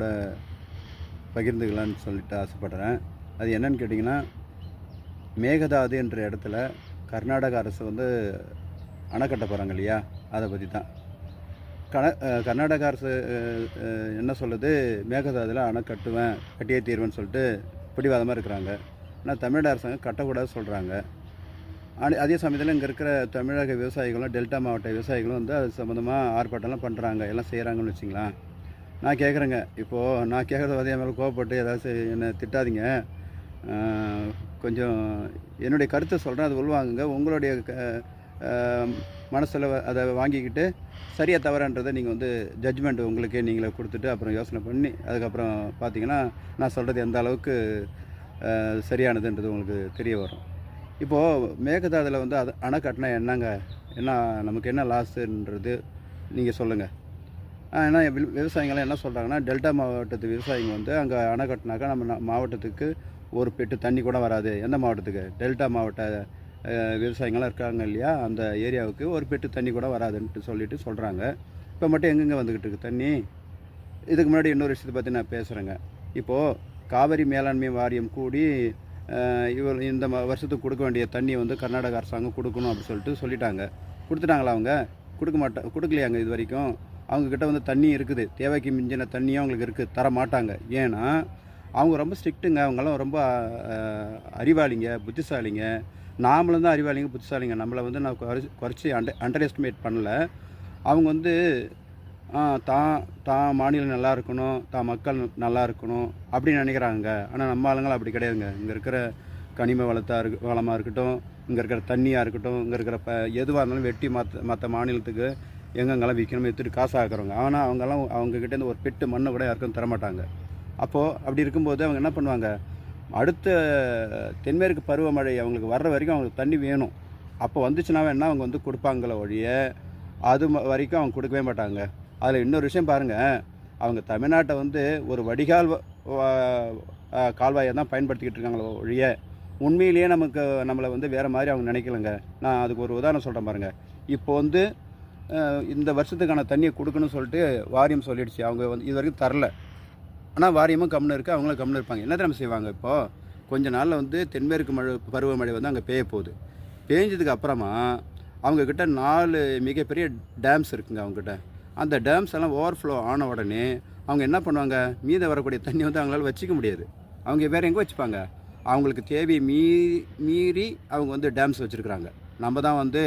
கூட பகிர்ந்துக்கலான்னு சொல்லிட்டு ஆசைப்படுறேன். அது என்னன்னு கேட்டிங்கன்னா, மேகதாது என்ற இடத்துல கர்நாடக அரசு வந்து அணை கட்ட போகிறாங்க இல்லையா? அதை பற்றி தான். கர்நாடக அரசு என்ன சொல்லுது, மேகதாதுல அணை கட்டுவேன், கட்டியே தீர்வேன்னு சொல்லிட்டு பிடிவாதமாக இருக்கிறாங்க. ஆனால் தமிழ்நாடு அரசாங்கம் கட்டக்கூடாதுன்னு சொல்கிறாங்க. அதே சமயத்தில் இங்கே இருக்கிற தமிழக விவசாயிகளும், டெல்டா மாவட்ட விவசாயிகளும் வந்து அது சம்மந்தமாக ஆர்ப்பாட்டம்லாம் பண்ணுறாங்க, எல்லாம் செய்கிறாங்கன்னு வச்சுங்களேன். நான் கேட்குறேங்க, இப்போது நான் கேட்குறத வந்து என் மேலே கோவப்பட்டு ஏதாச்சும் என்னை திட்டாதீங்க. கொஞ்சம் என்னுடைய கருத்தை சொல்கிறேன், அது உள்வாங்குங்க. உங்களுடைய மனசில் அதை வாங்கிக்கிட்டு சரியாக தவறான்றதை நீங்கள் வந்து ஜட்ஜ்மெண்ட் உங்களுக்கே நீங்களே கொடுத்துட்டு அப்புறம் யோசனை பண்ணி அதுக்கப்புறம் பார்த்தீங்கன்னா நான் சொல்கிறது எந்த அளவுக்கு சரியானதுன்றது உங்களுக்கு தெரிய வரும். இப்போது மேகதாதுல வந்து அது அணை கட்டினா என்னங்க, என்ன நமக்கு என்ன லாஸுன்றது நீங்கள் சொல்லுங்கள். ஏன்னா விவசாயிகள்லாம் என்ன சொல்கிறாங்கன்னா, டெல்டா மாவட்டத்து விவசாயிங்க வந்து அங்கே அணை கட்டினாக்கா நம்ம மாவட்டத்துக்கு ஒரு பெட்டு தண்ணி கூட வராது. எந்த மாவட்டத்துக்கு? டெல்டா மாவட்ட விவசாயிங்களாம் இருக்காங்க இல்லையா, அந்த ஏரியாவுக்கு ஒரு பெட்டு தண்ணி கூட வராதுன்ட்டு சொல்கிறாங்க. இப்போ மட்டும் எங்கெங்கே வந்துக்கிட்டு இருக்குது தண்ணி? இதுக்கு முன்னாடி இன்னொரு விஷயத்தை பற்றி நான் பேசுகிறேங்க. இப்போது காவிரி மேலாண்மை வாரியம் கூடி இந்த வருஷத்துக்கு கொடுக்க வேண்டிய தண்ணியை வந்து கர்நாடக அரசாங்கம் கொடுக்கணும் அப்படின்னு சொல்லிட்டாங்க. கொடுத்துட்டாங்களா? அவங்க கொடுக்கலையாங்க இது வரைக்கும். அவங்கக்கிட்ட வந்து தண்ணி இருக்குது, தேவைக்கு மிஞ்சின தண்ணியும் அவங்களுக்கு இருக்குது, தர மாட்டாங்க. ஏன்னா அவங்க ரொம்ப ஸ்ட்ரிக்ட்டுங்க. அவங்கெல்லாம் ரொம்ப அறிவாளிங்க, புத்திசாலிங்க. நாமளும் தான் அறிவாளிங்க, புத்திசாலிங்க. நம்மளை வந்து நான் குறைச்சி அண்டர் எஸ்டிமேட் பண்ணல. அவங்க வந்து தான் மாநிலம் நல்லா இருக்கணும், தான் மக்கள் நல்லா இருக்கணும் அப்படின்னு நினைக்கிறாங்க. ஆனால் நம்ம ஆளுங்கள் அப்படி கிடையாதுங்க. இங்கே இருக்கிற கனிம வளமாக இருக்கட்டும், இங்கே இருக்கிற தண்ணியாக இருக்கட்டும், இங்கே இருக்கிற எதுவாக இருந்தாலும் வெட்டி மற்ற மாநிலத்துக்கு எங்கெங்கெல்லாம் விற்கணும் எடுத்துகிட்டு காசு ஆக்குறவங்க. ஆனால் அவங்கெல்லாம் அவங்கக்கிட்டேருந்து ஒரு பெட்டு மண்ணை கூட யாருக்கும் தரமாட்டாங்க. அப்போது அப்படி இருக்கும்போது அவங்க என்ன பண்ணுவாங்க, அடுத்த தென்மேற்கு பருவமழை அவங்களுக்கு வர்ற வரைக்கும் அவங்களுக்கு தண்ணி வேணும். அப்போ வந்துச்சுன்னா வேணால் அவங்க வந்து கொடுப்பாங்களே ஒழிய அது வரைக்கும் அவங்க கொடுக்கவே மாட்டாங்க. அதில் இன்னொரு விஷயம் பாருங்கள், அவங்க தமிழ்நாட்டை வந்து ஒரு வடிகால் கால்வாயை தான் பயன்படுத்திக்கிட்டு இருக்காங்களோ ஒழிய உண்மையிலேயே நம்மளை வந்து வேறு மாதிரி அவங்க நினைக்கலங்க. நான் அதுக்கு ஒரு உதாரணம் சொல்கிறேன் பாருங்கள். இப்போ வந்து இந்த வருஷத்துக்கான தண்ணியை கொடுக்கணும்னு சொல்லிட்டு வாரியம் சொல்லிடுச்சு. அவங்க வந்து இது வரைக்கும் தரல. ஆனால் வாரியமும் கம்முன்னு இருக்குது, அவங்களும் கம்முன்னு இருப்பாங்க. என்ன தெரியுமா செய்வாங்க, இப்போது கொஞ்ச நாளில் வந்து தென்மேற்கு பருவமழை வந்து அங்கே பெய்ய போகுது. பேஞ்சதுக்கு அப்புறமா அவங்கக்கிட்ட 4 மிகப்பெரிய டேம்ஸ் இருக்குங்க அவங்கக்கிட்ட. அந்த டேம்ஸ் எல்லாம் ஓவர்ஃப்ளோ ஆன உடனே அவங்க என்ன பண்ணுவாங்க, மீத வரக்கூடிய தண்ணி வந்து அவங்களால வச்சிக்க முடியாது. அவங்க வேறு எங்கே வச்சுப்பாங்க? அவங்களுக்கு தேவையை மீறி அவங்க வந்து டேம்ஸ் வச்சுருக்குறாங்க. நம்ம தான் வந்து